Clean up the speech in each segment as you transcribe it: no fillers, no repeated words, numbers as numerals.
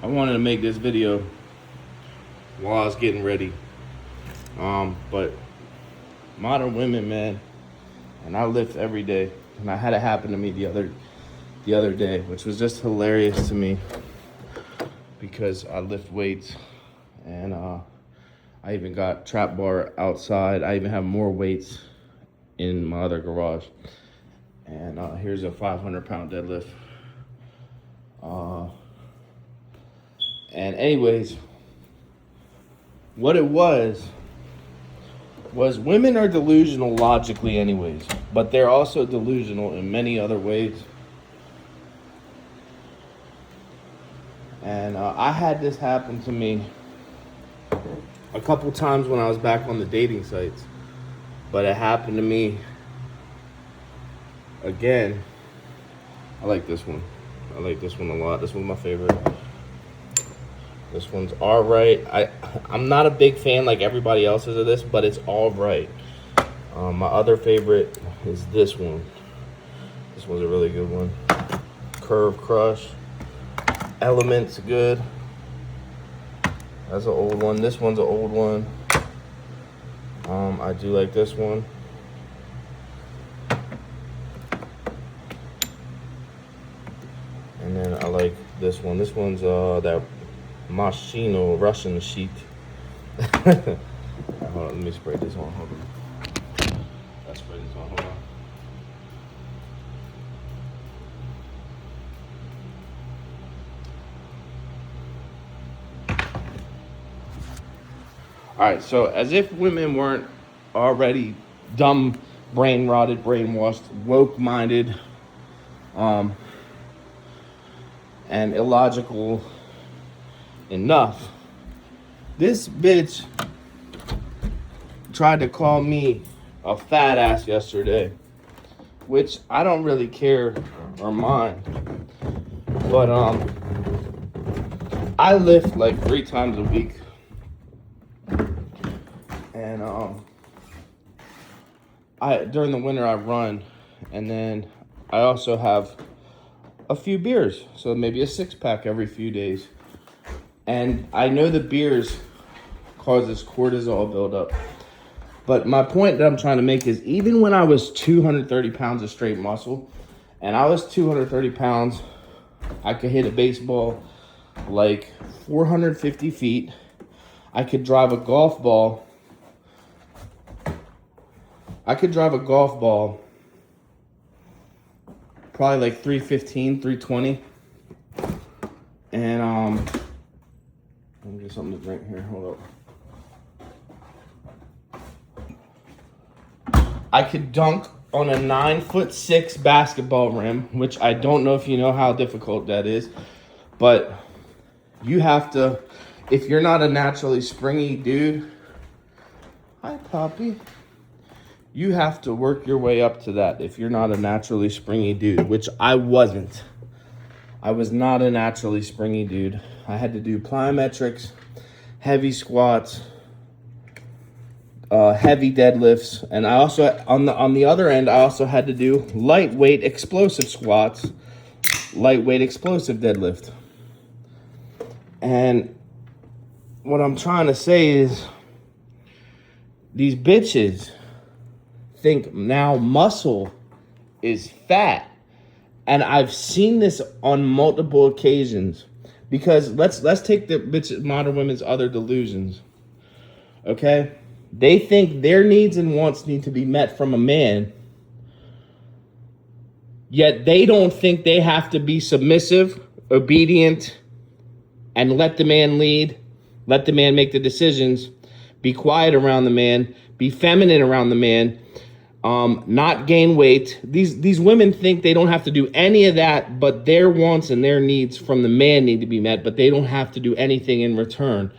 I wanted to make this video while I was getting ready. But modern women, man, and I lift every day, and I had it happen to me the other day, which was just hilarious to me because I lift weights, and I even got trap bar outside. I even have more weights in my other garage, and here's a 500-pound deadlift. And anyways, what it was women are delusional logically anyways, but they're also delusional in many other ways. And I had this happen to me a couple times when I was back on the dating sites, but it happened to me again. I like this one. I like this one a lot. This one's my favorite. This one's all right. I'm not a big fan like everybody else is of this, but it's all right. My other favorite is this one. This one's a really good one. Curve crush. Elements good. That's an old one. This one's an old one. I do like this one. And then I like this one. This one's that Machino Russian sheet. Hold on, let me spray this on. Hold on. Let's spray this on. Hold on. All right, so as if women weren't already dumb, brain rotted, brainwashed, woke minded, and illogical enough, this bitch tried to call me a fat ass yesterday, which I don't really care or mind, but I lift like 3 times a week, and during the winter I run, and then I also have a few beers, so maybe a 6-pack every few days. And I know the beers causes cortisol buildup. But my point that I'm trying to make is, even when I was 230 pounds of straight muscle, and I was 230 pounds, I could hit a baseball like 450 feet. I could drive a golf ball. Probably like 315, 320. And let me get something to drink here. Hold up. I could dunk on a 9'6" basketball rim, which I don't know if you know how difficult that is, but you have to, if you're not a naturally springy dude, hi Poppy, you have to work your way up to that if you're not a naturally springy dude, which I wasn't. I was not a naturally springy dude. I had to do plyometrics, heavy squats, heavy deadlifts, and I also, on the other end, I also had to do lightweight explosive squats, lightweight explosive deadlift. And what I'm trying to say is, these bitches think now muscle is fat. And I've seen this on multiple occasions, because let's take the bitch modern women's other delusions. Okay? They think their needs and wants need to be met from a man, yet they don't think they have to be submissive, obedient, and let the man lead, let the man make the decisions, be quiet around the man, be feminine around the man, not gain weight. These women think they don't have to do any of that, but their wants and their needs from the man need to be met, but they don't have to do anything in return.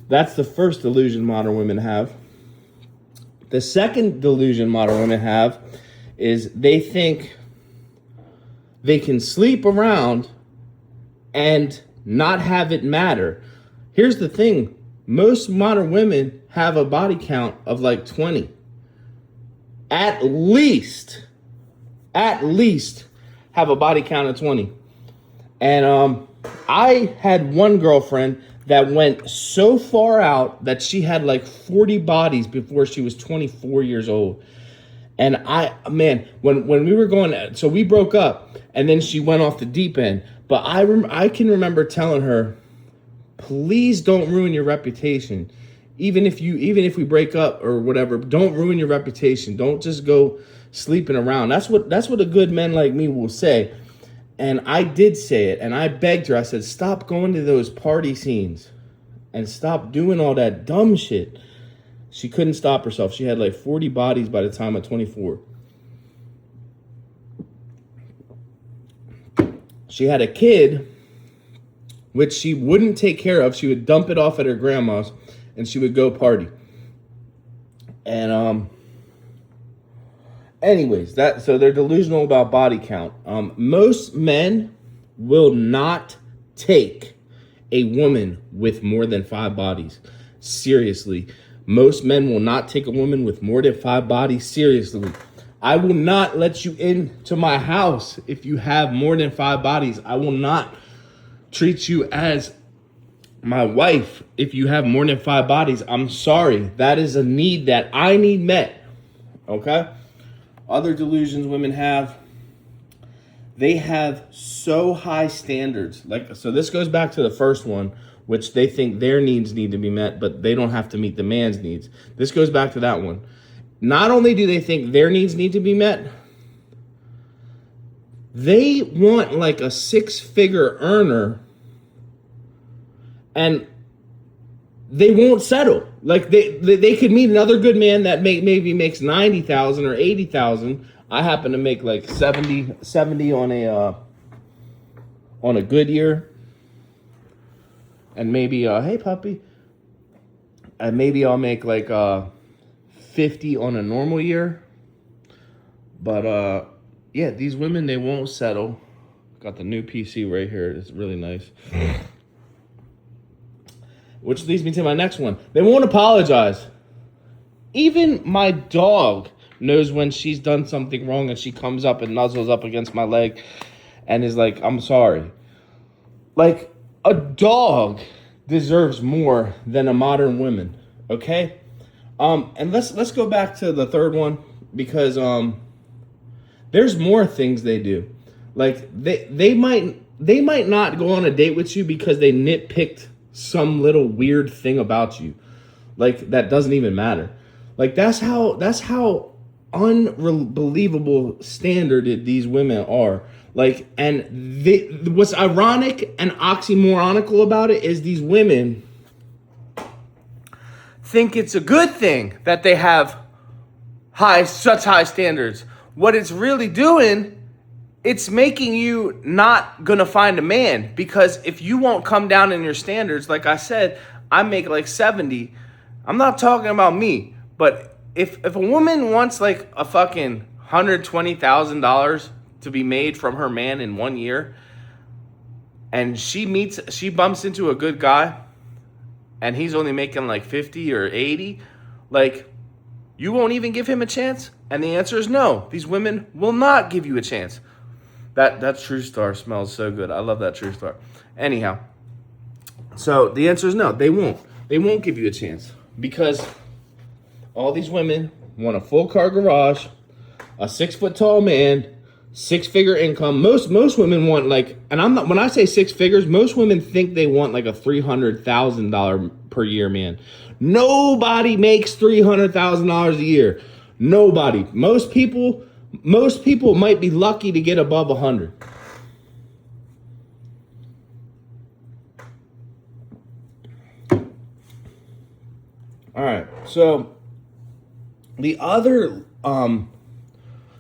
That's the first delusion modern women have. The second delusion modern women have is they think they can sleep around and not have it matter. Here's the thing. Most modern women have a body count of like 20. At least have a body count of 20. And I had one girlfriend that went so far out that she had like 40 bodies before she was 24 years old. And when we were going, so we broke up, and then she went off the deep end. But I can remember telling her, please don't ruin your reputation. Even if we break up or whatever, don't ruin your reputation. Don't just go sleeping around. That's what a good man like me will say. And I did say it, and I begged her. I said, stop going to those party scenes and stop doing all that dumb shit. She couldn't stop herself. She had like 40 bodies by the time of 24. She had a kid, which she wouldn't take care of. She would dump it off at her grandma's, and she would go party. And anyways, so they're delusional about body count. Most men will not take a woman with more than 5 bodies seriously. Most men will not take a woman with more than 5 bodies seriously. I will not let you into my house if you have more than 5 bodies. I will not treat you as my wife if you have more than 5 bodies. I'm sorry. That is a need that I need met. Okay? Other delusions women have, they have so high standards. So this goes back to the first one, which they think their needs need to be met, but they don't have to meet the man's needs. This goes back to that one. Not only do they think their needs need to be met, they want like a 6-figure earner, and they won't settle. Like they could meet another good man that maybe makes $90,000 or $80,000. I happen to make like 70 on a good year, and maybe hey puppy, and maybe I'll make like 50 on a normal year. But yeah, these women, they won't settle. Got the new PC right here. It's really nice. Which leads me to my next one. They won't apologize. Even my dog knows when she's done something wrong, and she comes up and nuzzles up against my leg and is like, I'm sorry. Like, a dog deserves more than a modern woman, okay? And let's go back to the third one, because there's more things they do. Like, they might not go on a date with you because they nitpicked some little weird thing about you, like that doesn't even matter. Like that's how unbelievable standard these women are. Like, and what's ironic and oxymoronical about it is these women think it's a good thing that they have such high standards. What it's really doing, it's making you not gonna find a man, because if you won't come down in your standards, like I said, I make like 70. I'm not talking about me, but if a woman wants like a fucking $120,000 to be made from her man in 1 year, and she bumps into a good guy, and he's only making like 50 or 80, like, you won't even give him a chance? And the answer is no. These women will not give you a chance. That True Star smells so good. I love that True Star. Anyhow, so the answer is no. They won't. They won't give you a chance, because all these women want a full car garage, a 6-foot tall man, 6-figure income. Most women want like, and I'm not, when I say 6 figures, most women think they want like a $300,000 per year man. Nobody makes $300,000 a year. Nobody. Most people might be lucky to get above 100. All right. So the other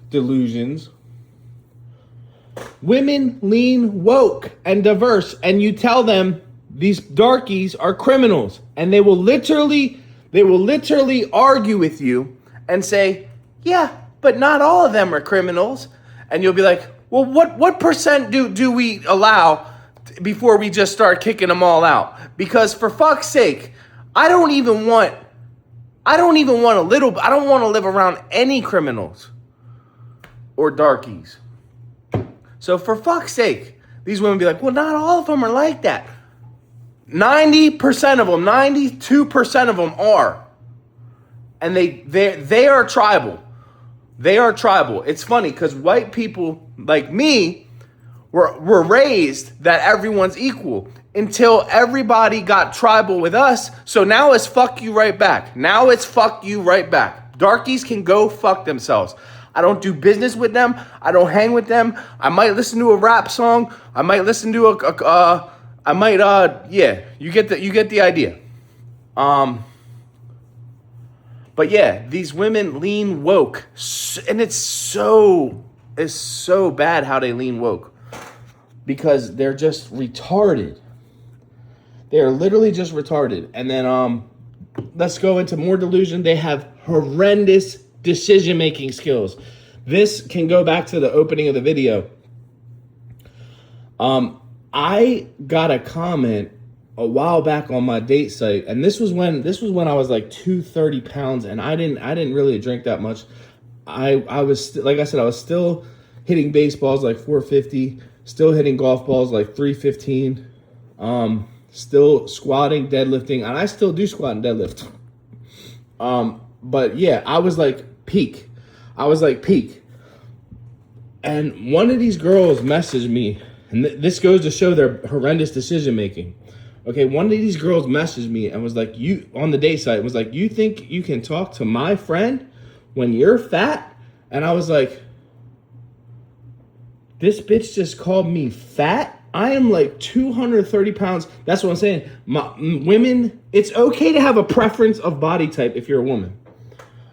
delusions, women lean woke and diverse, and you tell them these darkies are criminals, and they will literally argue with you and say, yeah, but not all of them are criminals. And you'll be like, well, what percent do we allow before we just start kicking them all out? Because for fuck's sake, I don't want to live around any criminals or darkies. So for fuck's sake, These women be like, well, not all of them are like that. 90% of them, 92% of them are. And they are tribal. They are tribal. It's funny because white people like me were raised that everyone's equal until everybody got tribal with us. So now it's fuck you right back. Now it's fuck you right back. Darkies can go fuck themselves. I don't do business with them. I don't hang with them. I might listen to a rap song. I might listen to you get the idea. But yeah, these women lean woke, and it's so bad how they lean woke, because they're just retarded. They are literally just retarded. And then let's go into more delusion. They have horrendous decision-making skills. This can go back to the opening of the video. I got a comment a while back on my date site, and this was when I was like 230 pounds, and I didn't really drink that much. I was like I said, I was still hitting baseballs like 450, still hitting golf balls like 315, still squatting, deadlifting, and I still do squat and deadlift. But yeah, I was like peak. And one of these girls messaged me, and this goes to show their horrendous decision making. Okay, one of these girls messaged me and was like, you on the date site was like, you think you can talk to my friend when you're fat? And I was like, this bitch just called me fat? I am like 230 pounds. That's what I'm saying. Women, it's okay to have a preference of body type if you're a woman.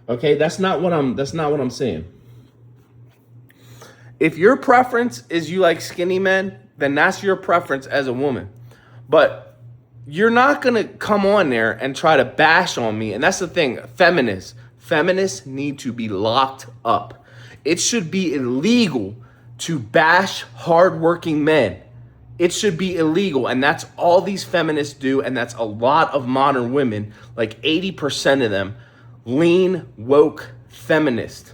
Okay, that's not what I'm saying. If your preference is you like skinny men, then that's your preference as a woman. But you're not going to come on there and try to bash on me. And that's the thing. Feminists need to be locked up. It should be illegal to bash hardworking men. It should be illegal. And that's all these feminists do. And that's a lot of modern women. Like 80% of them lean woke feminist.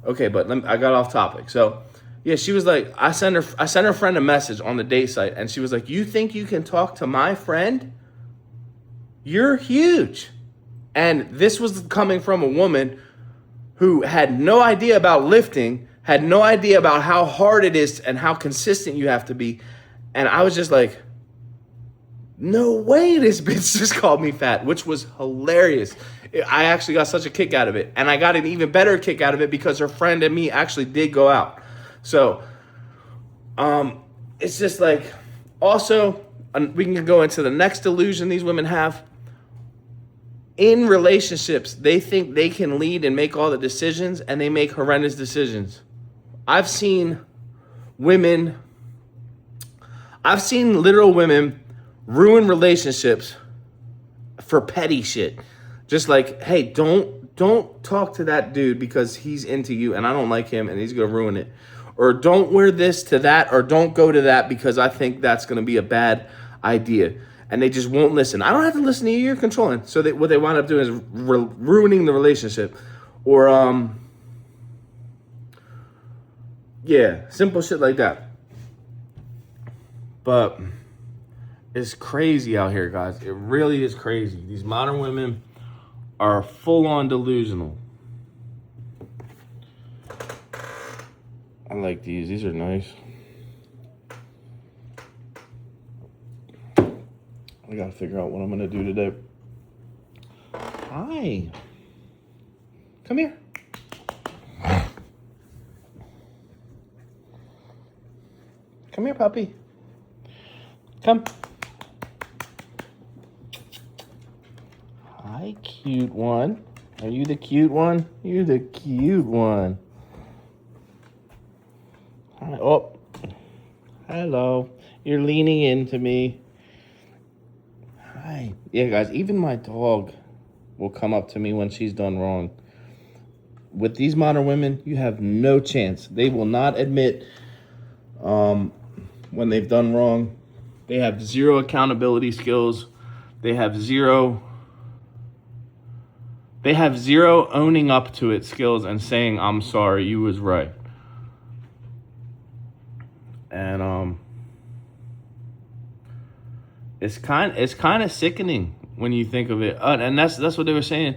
Okay, but I got off topic. So yeah, she was like, I sent her friend a message on the date site, and she was like, you think you can talk to my friend? You're huge. And this was coming from a woman who had no idea about lifting, had no idea about how hard it is and how consistent you have to be. And I was just like, no way this bitch just called me fat, which was hilarious. I actually got such a kick out of it. And I got an even better kick out of it because her friend and me actually did go out. So, it's just like, also, we can go into the next delusion these women have. In relationships, they think they can lead and make all the decisions, and they make horrendous decisions. I've seen literal women ruin relationships for petty shit. Just like, hey, don't talk to that dude because he's into you and I don't like him and he's gonna ruin it. Or don't wear this to that, or don't go to that because I think that's gonna be a bad idea. And they just won't listen. I don't have to listen to you, you're controlling. So what they wind up doing is ruining the relationship. Or, yeah, simple shit like that. But it's crazy out here, guys. It really is crazy. These modern women are full-on delusional. I like these. These are nice. I gotta figure out what I'm gonna do today. Hi. Come here. Come here, puppy. Come. Hi, cute one. Are you the cute one? You're the cute one. Hi. Oh. Hello. You're leaning into me. Hi. Yeah, guys, even my dog will come up to me when she's done wrong. With these modern women, you have no chance. They will not admit when they've done wrong. They have zero accountability skills. They have zero owning up to it skills and saying, I'm sorry, you was right. And it's kind of sickening when you think of it. And that's what they were saying.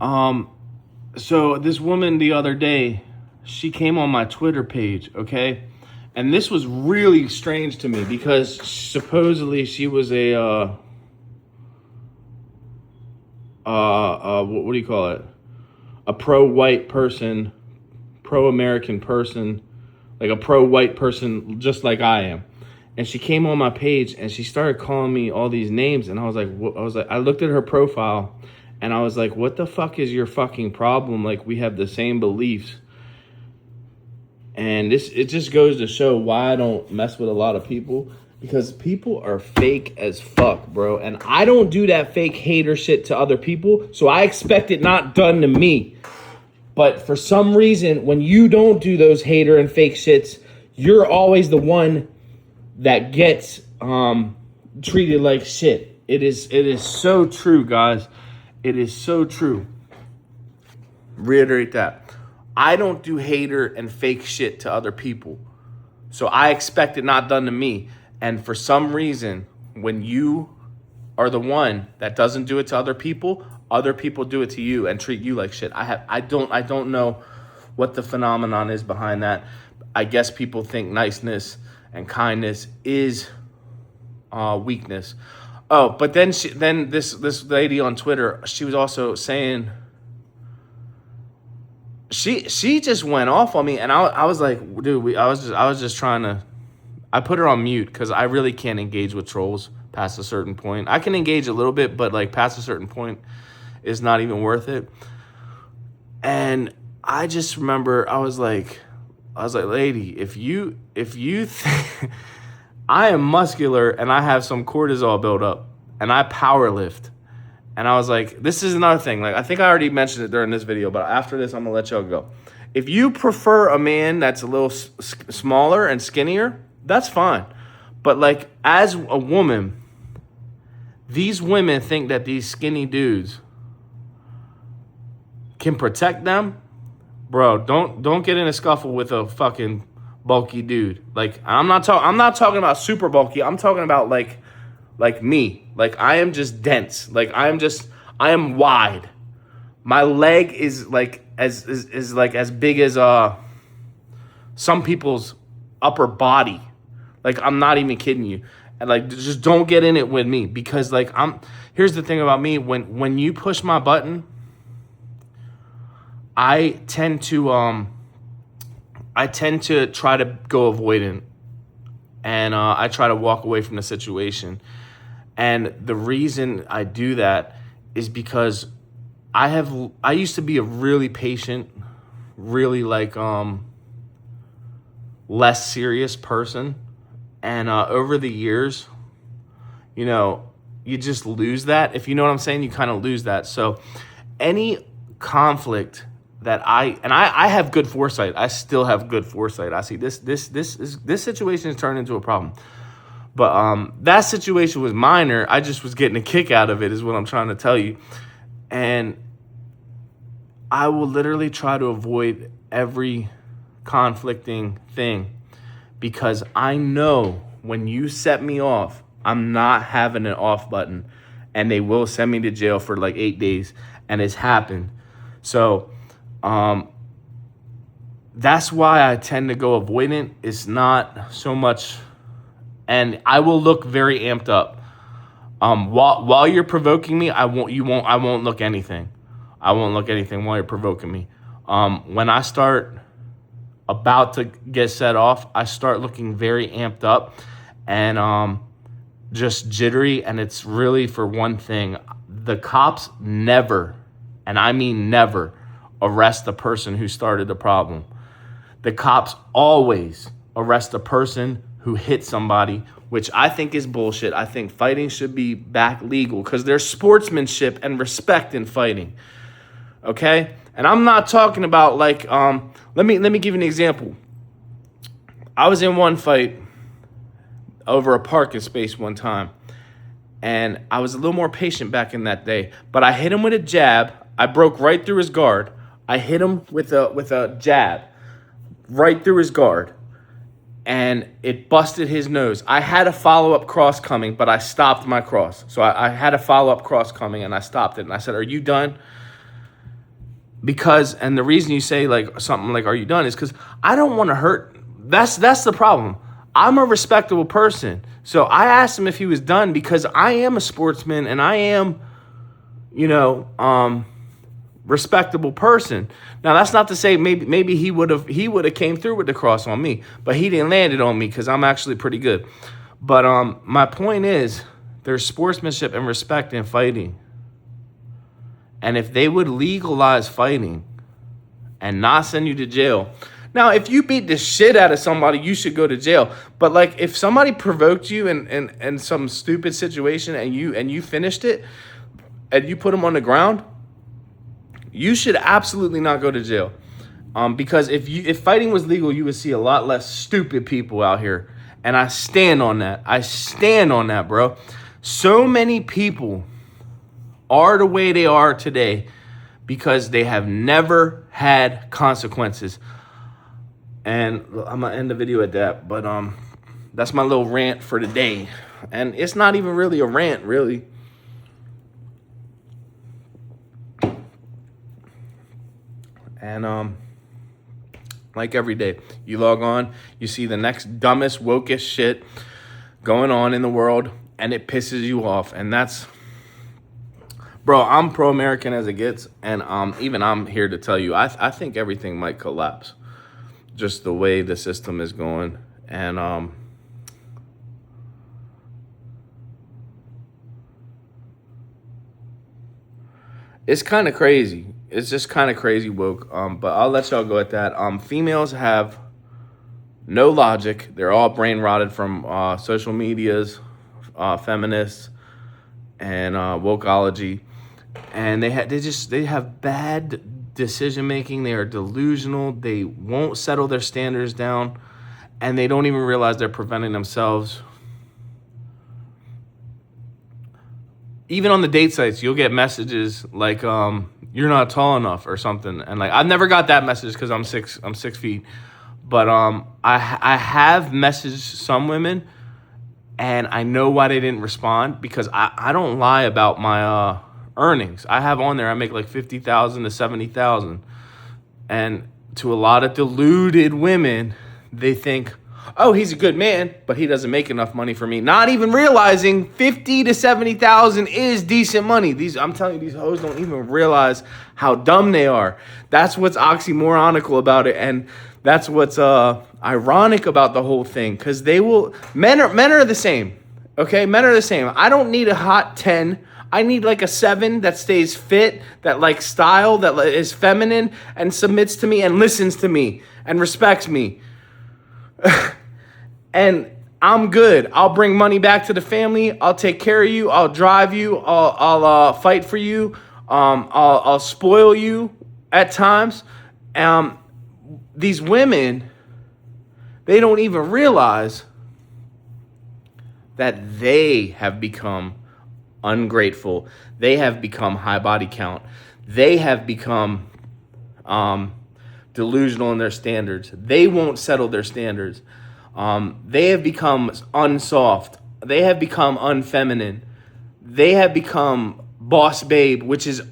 So this woman the other day, she came on my Twitter page, okay? And this was really strange to me because supposedly she was a what do you call it? A pro-white person, pro-American person, like a pro-white person, just like I am. And she came on my page and she started calling me all these names, and I was like, I looked at her profile, and I was like, what the fuck is your fucking problem? Like, we have the same beliefs. And it just goes to show why I don't mess with a lot of people, because people are fake as fuck, bro. And I don't do that fake hater shit to other people, so I expect it not done to me. But for some reason, when you don't do those hater and fake shits, you're always the one that gets treated like shit. It is so true, guys. It is so true. Reiterate that. I don't do hater and fake shit to other people, so I expect it not done to me. And for some reason, when you are the one that doesn't do it to other people do it to you and treat you like shit. I don't know what the phenomenon is behind that. I guess people think niceness and kindness is weakness. Oh, but then this lady on Twitter, she was also saying, she just went off on me, and I was like, dude, I was just trying to. I put her on mute because I really can't engage with trolls past a certain point. I can engage a little bit, but like past a certain point is not even worth it. And I just remember I was like, lady, if you I am muscular and I have some cortisol built up and I power lift. And I was like, this is another thing. Like, I think I already mentioned it during this video, but after this, I'm gonna let y'all go. If you prefer a man that's a little smaller and skinnier, that's fine. But like, as a woman, these women think that these skinny dudes can protect them. Bro, don't get in a scuffle with a fucking bulky dude. Like, I'm not talking about super bulky. I'm talking about like me. Like, I am just dense. Like, I am wide. My leg is like as big as some people's upper body. Like, I'm not even kidding you. And like, just don't get in it with me, because like, here's the thing about me. When you push my button, I tend to try to go avoidant, and I try to walk away from the situation. And the reason I do that is because I used to be a really patient, really like less serious person, and over the years, you know, you just lose that. If you know what I'm saying, you kind of lose that. So any conflict that I have good foresight. I still have good foresight. I see this situation has turned into a problem. But that situation was minor. I just was getting a kick out of it, is what I'm trying to tell you. And I will literally try to avoid every conflicting thing, because I know when you set me off, I'm not having an off button, and they will send me to jail for like 8 days, and it's happened. So that's why I tend to go avoidant. It's not so much, and I will look very amped up. While you're provoking me, I won't look anything. I won't look anything while you're provoking me. When I start about to get set off, I start looking very amped up and just jittery, and it's really for one thing. The cops never, and I mean never, arrest the person who started the problem. The cops always arrest the person who hit somebody, which I think is bullshit. I think fighting should be back legal, because there's sportsmanship and respect in fighting. Okay? And I'm not talking about like, let me give you an example. I was in one fight over a parking space one time, and I was a little more patient back in that day, but I hit him with a jab. I broke right through his guard. I hit him with a jab right through his guard. and it busted his nose. I had a follow-up cross coming, but I stopped my cross. So I had a follow-up cross coming, and I stopped it. And I said, are you done? Because, and the reason you say like something like, are you done, is because I don't want to hurt. That's the problem. I'm a respectable person. So I asked him if he was done because I am a sportsman and I am, respectable person. Now that's not to say maybe he would have came through with the cross on me, but he didn't land it on me because I'm actually pretty good. But my point is, there's sportsmanship and respect in fighting. And if they would legalize fighting and not send you to jail. Now, if you beat the shit out of somebody, you should go to jail. But like if somebody provoked you in some stupid situation and you finished it and you put them on the ground, you should absolutely not go to jail. Because if fighting was legal, you would see a lot less stupid people out here. And I stand on that. I stand on that, bro. So many people are the way they are today because they have never had consequences. And I'm gonna end the video at that, but that's my little rant for today. And it's not even really a rant, really. And like every day, you log on, you see the next dumbest, wokest shit going on in the world, and it pisses you off. And that's, bro, I'm pro-American as it gets, and even I'm here to tell you, I think everything might collapse, just the way the system is going. And it's kind of crazy. It's just kind of crazy woke. But I'll let y'all go at that. Females have no logic. They're all brain rotted from social medias, feminists, and wokeology. And they have bad decision making. They are delusional. They won't settle their standards down, and they don't even realize they're preventing themselves. Even on the date sites, you'll get messages like you're not tall enough or something. And like I've never got that message because I'm 6 feet. But I have messaged some women, and I know why they didn't respond, because I don't lie about my earnings. I have on there I make like $50,000 to $70,000. And to a lot of deluded women, they think, oh, he's a good man, but he doesn't make enough money for me. Not even realizing 50 to 70,000 is decent money. I'm telling you, these hoes don't even realize how dumb they are. That's what's oxymoronical about it, and that's what's ironic about the whole thing. Because men are the same. Okay, men are the same. I don't need a hot 10. I need like a 7 that stays fit, that like style, that is feminine and submits to me and listens to me and respects me. And I'm good. I'll bring money back to the family. I'll take care of you. I'll drive you. I'll fight for you. I'll spoil you at times. These women, they don't even realize that they have become ungrateful. They have become high body count. They have become delusional in their standards. They won't settle their standards. They have become unsoft. They have become unfeminine. They have become boss babe, which is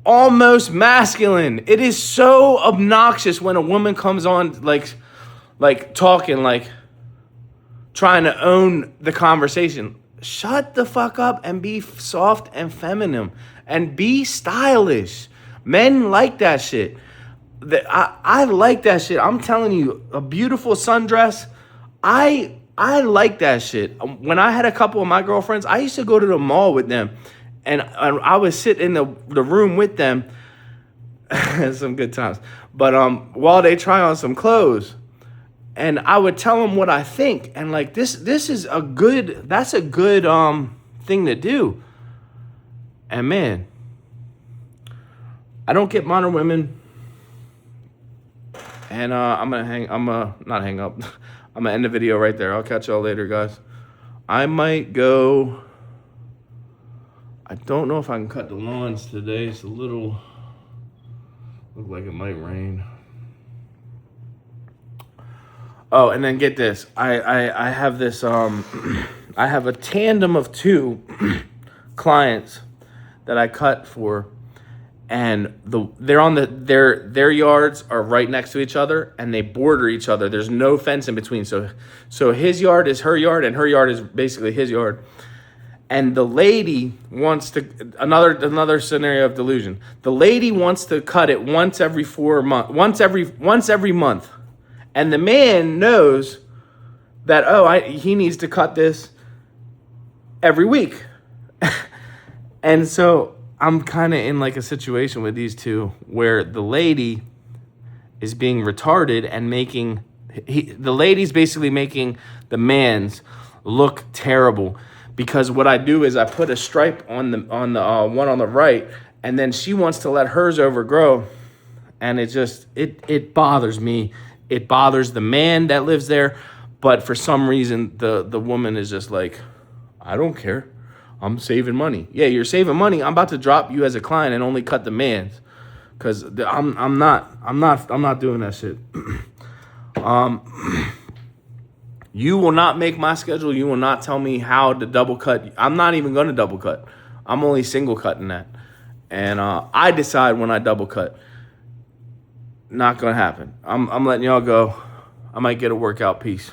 almost masculine. It is so obnoxious when a woman comes on like talking, like trying to own the conversation. Shut the fuck up and be soft and feminine and be stylish. Men like that shit. I like that shit. I'm telling you, a beautiful sundress. I like that shit. When I had a couple of my girlfriends, I used to go to the mall with them, and I would sit in the room with them. Some good times. But while they try on some clothes, and I would tell them what I think, and like this is that's a good thing to do. And man, I don't get modern women. And I'm gonna not hang up. I'm gonna end the video right there. I'll catch y'all later, guys. I might go. I don't know if I can cut the lawns today. It's a little, look like it might rain. Oh, and then get this. I have this I have a tandem of 2 clients that I cut for, and they're on their yards are right next to each other and they border each other. There's no fence in between. So his yard is her yard and her yard is basically his yard. And the lady wants to another scenario of delusion. The lady wants to cut it once every 4 months, once every month. And the man knows that, he needs to cut this every week. And so I'm kind of in like a situation with these 2 where the lady is being retarded and the lady's basically making the man's look terrible, because what I do is I put a stripe on the one on the right, and then she wants to let hers overgrow, and it bothers me. It bothers the man that lives there, but for some reason the woman is just like, I don't care. I'm saving money. Yeah, you're saving money. I'm about to drop you as a client and only cut the man's, because I'm not doing that shit. You will not make my schedule. You will not tell me how to double cut. I'm not even going to double cut. I'm only single cutting that, and I decide when I double cut. Not gonna happen. I'm letting y'all go. I might get a workout. Peace.